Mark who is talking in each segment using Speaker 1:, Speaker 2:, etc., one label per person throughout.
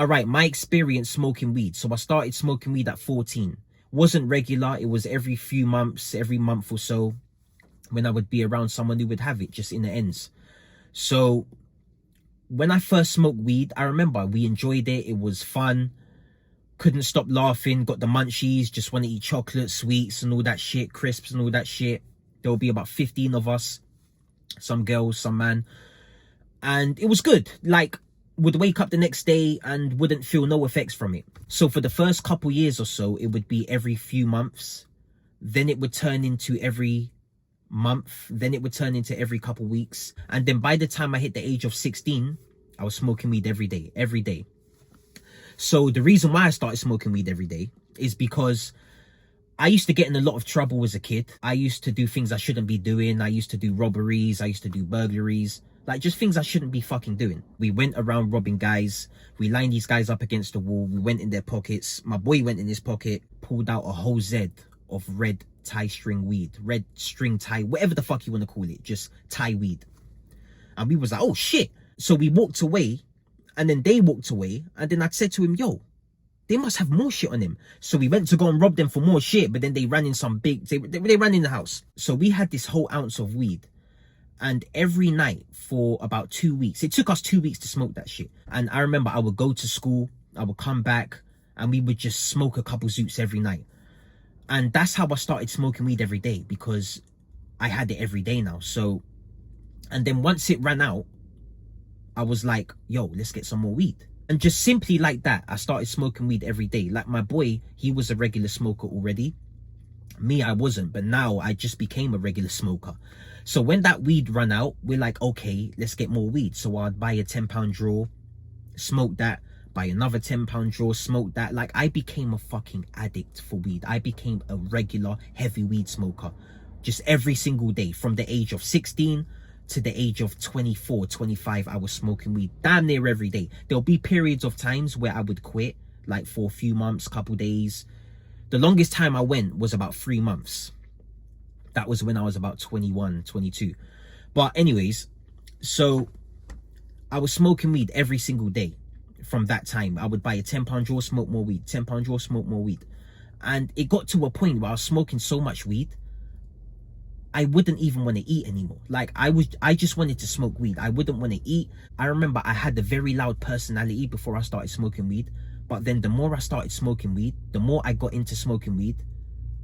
Speaker 1: All right, my experience smoking weed. So I started smoking weed at 14. Wasn't regular. It was every few months, every month or so, when I would be around someone who would have it, just in the ends. So when I first smoked weed, I remember we enjoyed it. It was fun. Couldn't stop laughing. Got the munchies. Just want to eat chocolate, sweets and all that shit. Crisps and all that shit. There will be about 15 of us. Some girls, some man. And it was good. Like, would wake up the next day and wouldn't feel no effects from it. So for the first couple years or so, it would be every few months. Then it would turn into every month. Then it would turn into every couple weeks. And then by the time I hit the age of 16, I was smoking weed every day. So the reason why I started smoking weed every day is because I used to get in a lot of trouble as a kid. I used to do things I shouldn't be doing. I used to do robberies. I used to do burglaries. Like, just things I shouldn't be fucking doing. We went around robbing guys. We lined these guys up against the wall. We went in their pockets. My boy went in his pocket, pulled out a whole Z of red tie string weed. Red string tie, whatever the fuck you want to call it. Just tie weed. And we was like, oh shit. So we walked away. And then they walked away. And then I said to him, yo, they must have more shit on him. So we went to go and rob them for more shit. But then they ran in some big... They ran in the house. So we had this whole ounce of weed. And every night for about 2 weeks, it took us 2 weeks to smoke that shit. And I remember I would go to school, I would come back, and we would just smoke a couple zoots every night. And that's how I started smoking weed every day, because I had it every day now. So, and then once it ran out, I was like, yo, let's get some more weed. And just simply like that, I started smoking weed every day. Like my boy, he was a regular smoker already. Me, I wasn't, but now I just became a regular smoker. So when that weed ran out, we're like, okay, let's get more weed. So I'd buy a 10-pound draw, smoke that, buy another 10-pound draw, smoke that. Like, I became a fucking addict for weed. I became a regular heavy weed smoker. Just every single day from the age of 16 to the age of 24, 25, I was smoking weed damn near every day. There'll be periods of times where I would quit, like for a few months, couple days. The longest time I went was about 3 months. That was when I was about 21, 22. But anyways, so I was smoking weed every single day from that time. I would buy a 10-pound draw, smoke more weed. 10-pound draw, smoke more weed. And it got to a point where I was smoking so much weed, I wouldn't even want to eat anymore. Like, I just wanted to smoke weed. I wouldn't want to eat. I remember I had a very loud personality before I started smoking weed. But then the more I started smoking weed, the more I got into smoking weed.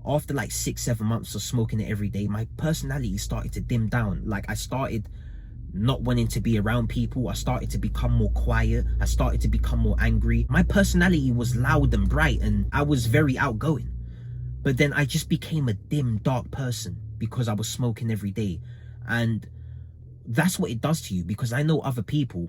Speaker 1: After like 6-7 months of smoking it every day, my personality started to dim down. Like, I started not wanting to be around people. I started to become more quiet. I started to become more angry. My personality was loud and bright, and I was very outgoing. But then I just became a dim, dark person because I was smoking every day. And that's what it does to you, because I know other people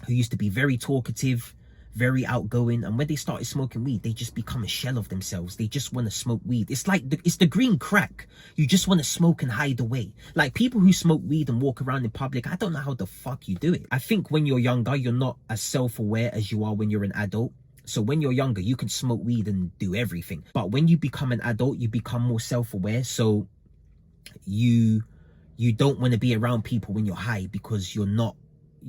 Speaker 1: who used to be very talkative, very outgoing, and when they started smoking weed, they just become a shell of themselves. They just want to smoke weed. It's like it's the green crack. You just want to smoke and hide away. Like, people who smoke weed and walk around in public, I don't know how the fuck you do it. I think when you're younger, you're not as self-aware as you are when you're an adult. So when you're younger, you can smoke weed and do everything. But when you become an adult, you become more self-aware. So you don't want to be around people when you're high, because you're not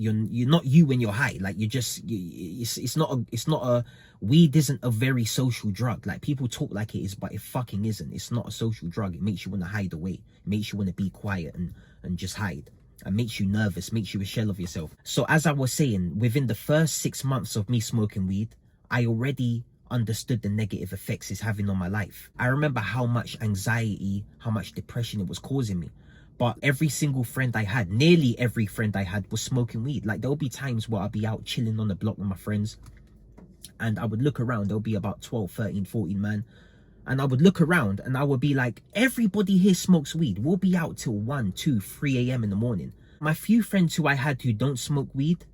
Speaker 1: you when you're high. Like, it's not a weed isn't a very social drug. Like, people talk like it is, but it fucking isn't. It's not a social drug. It makes you want to hide away. It makes you want to be quiet and just hide. It makes you nervous, makes you a shell of yourself. So as I was saying, within the first 6 months of me smoking weed, I already understood the negative effects it's having on my life. I remember how much anxiety, how much depression it was causing me. But every single friend I had, nearly every friend I had, was smoking weed. Like, there'll be times where I'll be out chilling on the block with my friends, and I would look around. There'll be about 12, 13, 14 man. And I would look around and I would be like, everybody here smokes weed. We'll be out till 1, 2, 3 a.m. in the morning. My few friends who I had who don't smoke weed,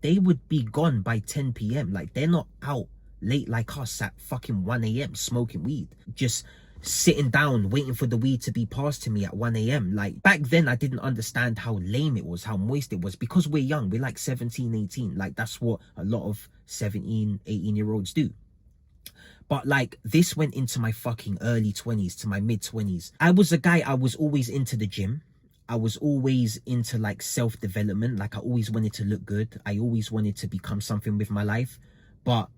Speaker 1: they would be gone by 10 p.m. Like, they're not out late like us at fucking 1 a.m. smoking weed. Just sitting down waiting for the weed to be passed to me at 1 a.m. Like, back then I didn't understand how lame it was, how moist it was, because we're young. We're like 17, 18. Like, that's what a lot of 17, 18-year-olds do. But like, this went into my fucking early 20s to my mid 20s. I was a guy, I was always into the gym. I was always into like self-development. Like I always wanted to look good. I always wanted to become something with my life. But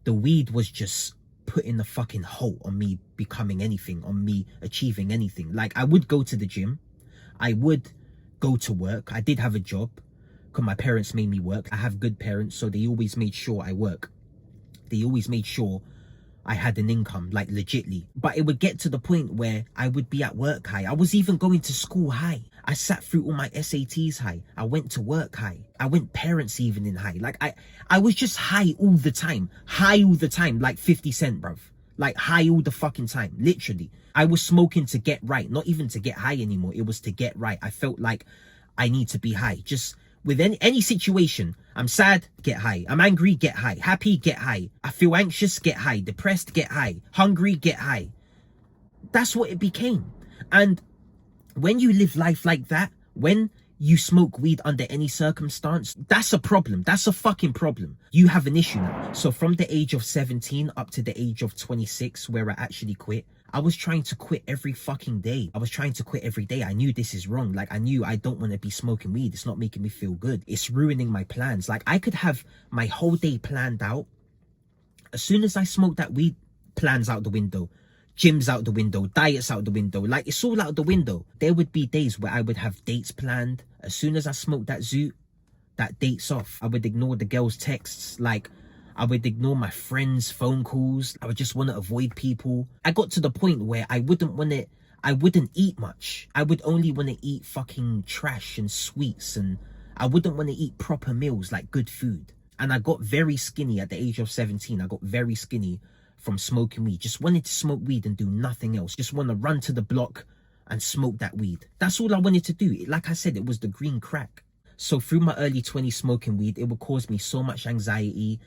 Speaker 1: the weed was just putting a fucking halt on me becoming anything, on me achieving anything. Like I would go to the gym. I would go to work. I did have a job because my parents made me work. I have good parents, so they always made sure I work. They always made sure I had an income, like legitly. But it would get to the point where I would be at work high. I was even going to school high. I sat through all my SATs high. I went to work high. I went parents' evening high. Like I was just high all the time. High all the time, like 50 Cent, bruv. Like high all the fucking time, literally. I was smoking to get right, not even to get high anymore. It was to get right. I felt like I need to be high. Just with any situation, I'm sad, get high. I'm angry, get high. Happy, get high. I feel anxious, get high. Depressed, get high. Hungry, get high. That's what it became. And when you live life like that, when you smoke weed under any circumstance, that's a problem. That's a fucking problem. You have an issue now. So from the age of 17 up to the age of 26, where I actually quit, I was trying to quit every fucking day. I was trying to quit every day. I knew this is wrong. Like I knew I don't want to be smoking weed. It's not making me feel good. It's ruining my plans. Like I could have my whole day planned out. As soon as I smoke that weed, plans out the window. Gyms out the window, diets out the window, like it's all out the window. There would be days where I would have dates planned. As soon as I smoked that zoot, that date's off. I would ignore the girls' texts, like I would ignore my friends' phone calls. I would just want to avoid people. I got to the point where I wouldn't eat much. I would only want to eat fucking trash and sweets, and I wouldn't want to eat proper meals, like good food. And I got very skinny at the age of 17. I got very skinny from smoking weed. Just wanted to smoke weed and do nothing else. Just want to run to the block and smoke that weed. That's all I wanted to do. Like I said, it was the green crack. So through my early 20s smoking weed, it would cause me so much anxiety.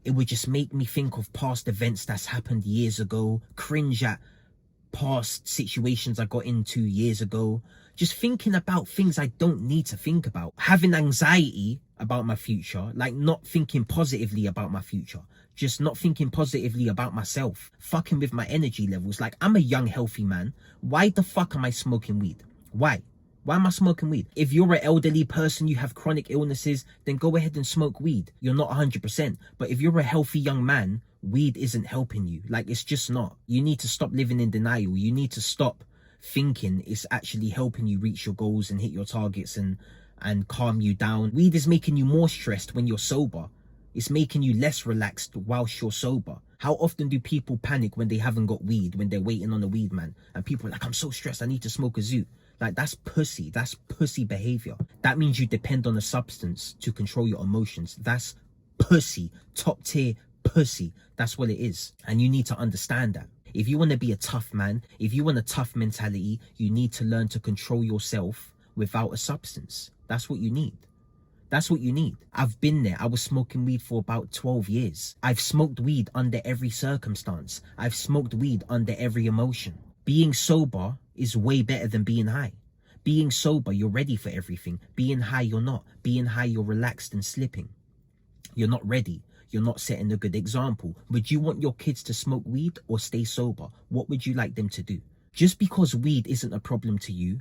Speaker 1: It would just make me think of past events that's happened years ago, cringe at past situations I got into years ago, just thinking about things I don't need to think about, having anxiety about my future, like not thinking positively about my future, just not thinking positively about myself, fucking with my energy levels. Like I'm a young, healthy man. Why the fuck am I smoking weed? Why am I smoking weed? If you're an elderly person, you have chronic illnesses, then go ahead and smoke weed. You're not 100%. But if you're a healthy young man, weed isn't helping you. Like it's just not. You need to stop living in denial. You need to stop thinking it's actually helping you reach your goals and hit your targets and calm you down. Weed is making you more stressed when you're sober. It's making you less relaxed whilst you're sober. How often do people panic when they haven't got weed, when they're waiting on a weed man? And people are like, I'm so stressed, I need to smoke a zoot. Like that's pussy. That's pussy behavior. That means you depend on a substance to control your emotions. That's pussy. Top tier pussy. That's what it is. And you need to understand that. If you want to be a tough man, if you want a tough mentality, you need to learn to control yourself without a substance. That's what you need. That's what you need. I've been there. I was smoking weed for about 12 years. I've smoked weed under every circumstance. I've smoked weed under every emotion. Being sober is way better than being high. Being sober, you're ready for everything. Being high, you're not. Being high, you're relaxed and slipping. You're not ready. You're not setting a good example. Would you want your kids to smoke weed or stay sober? What would you like them to do? Just because weed isn't a problem to you,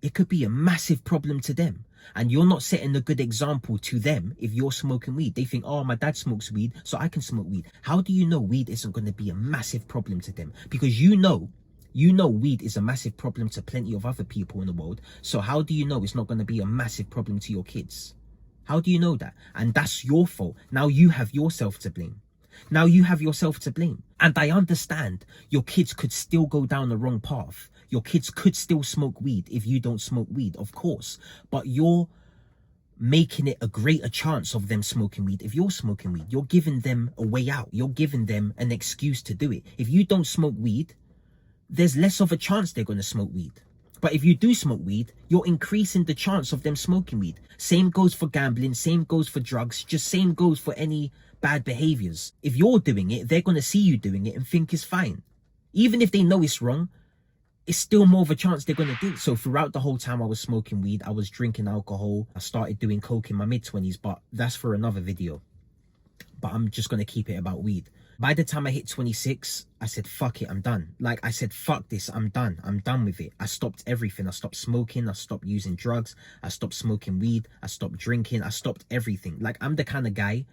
Speaker 1: it could be a massive problem to them. And you're not setting a good example to them if you're smoking weed. They think, oh, my dad smokes weed, so I can smoke weed. How do you know weed isn't going to be a massive problem to them? Because you know weed is a massive problem to plenty of other people in the world. So how do you know it's not going to be a massive problem to your kids? How do you know that? And that's your fault. Now you have yourself to blame. Now you have yourself to blame. And I understand your kids could still go down the wrong path. Your kids could still smoke weed if you don't smoke weed, of course. But you're making it a greater chance of them smoking weed. If you're smoking weed, you're giving them a way out. You're giving them an excuse to do it. If you don't smoke weed, there's less of a chance they're going to smoke weed. But if you do smoke weed, you're increasing the chance of them smoking weed. Same goes for gambling, same goes for drugs, just same goes for any bad behaviors. If you're doing it, they're going to see you doing it and think it's fine. Even if they know it's wrong, it's still more of a chance they're going to do it. So throughout the whole time I was smoking weed, I was drinking alcohol. I started doing coke in my mid-20s, but that's for another video. But I'm just going to keep it about weed. By the time I hit 26, I said, fuck it, I'm done. Like, I said, fuck this, I'm done. I'm done with it. I stopped everything. I stopped smoking. I stopped using drugs. I stopped smoking weed. I stopped drinking. I stopped everything. Like, I'm the kind of guy,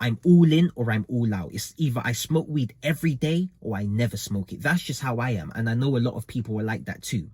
Speaker 1: I'm all in or I'm all out. It's either I smoke weed every day or I never smoke it. That's just how I am. And I know a lot of people are like that too.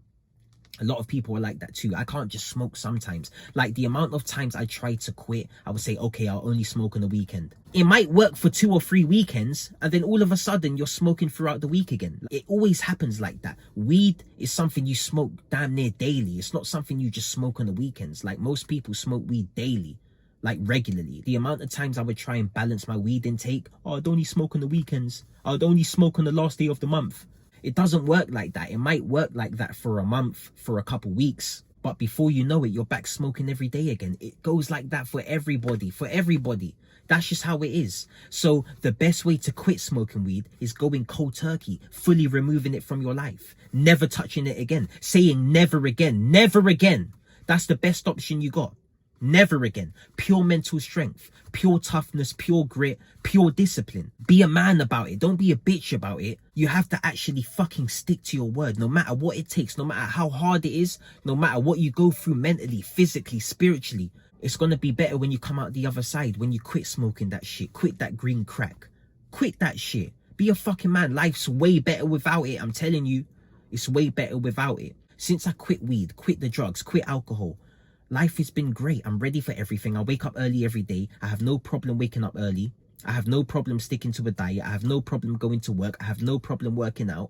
Speaker 1: A lot of people are like that too. I can't just smoke sometimes. Like, the amount of times I try to quit, I would say, okay, I'll only smoke on the weekend. It might work for 2 or 3 weekends, and then all of a sudden you're smoking throughout the week again. It always happens like that. Weed is something you smoke damn near daily. It's not something you just smoke on the weekends. Like, most people smoke weed daily, like regularly. The amount of times I would try and balance my weed intake, oh, I'd only smoke on the weekends. I'd only smoke on the last day of the month. It doesn't work like that. It might work like that for a month, for a couple weeks, but before you know it, you're back smoking every day again. It goes like that for everybody, That's just how it is. So the best way to quit smoking weed is going cold turkey, fully removing it from your life, never touching it again, saying never again, never again. That's the best option you got. Never again. Pure mental strength, pure toughness, pure grit, pure discipline. Be a man about it. Don't be a bitch about it. You have to actually fucking stick to your word, no matter what it takes, no matter how hard it is, no matter what you go through mentally, physically, spiritually. It's going to be better when you come out the other side, when you quit smoking that shit, quit that green crack, quit that shit. Be a fucking man. Life's way better without it. I'm telling you, it's way better without it. Since I quit weed, quit the drugs, quit alcohol, life has been great. I'm ready for everything. I wake up early every day. I have no problem waking up early. I have no problem sticking to a diet. I have no problem going to work. I have no problem working out.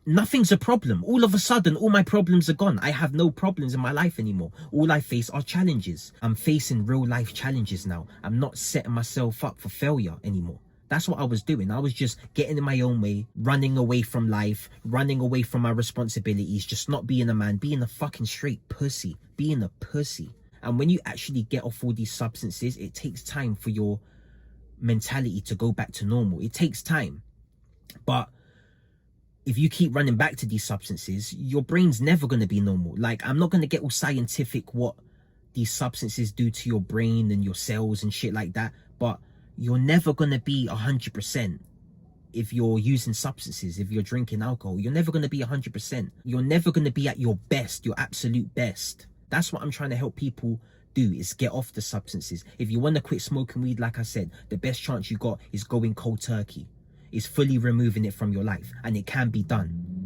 Speaker 1: Nothing's a problem. All of a sudden, all my problems are gone. I have no problems in my life anymore. All I face are challenges. I'm facing real life challenges now. I'm not setting myself up for failure anymore. That's what I was doing. I was just getting in my own way, running away from life, running away from my responsibilities, just not being a man, being a fucking straight pussy, being a pussy. And when you actually get off all these substances, it takes time for your mentality to go back to normal. It takes time. But if you keep running back to these substances, your brain's never going to be normal. Like, I'm not going to get all scientific what these substances do to your brain and your cells and shit like that, but you're never going to be 100% if you're using substances, if you're drinking alcohol. You're never going to be 100%. You're never going to be at your best, your absolute best. That's what I'm trying to help people do, is get off the substances. If you want to quit smoking weed, like I said, the best chance you got is going cold turkey, is fully removing it from your life, and it can be done.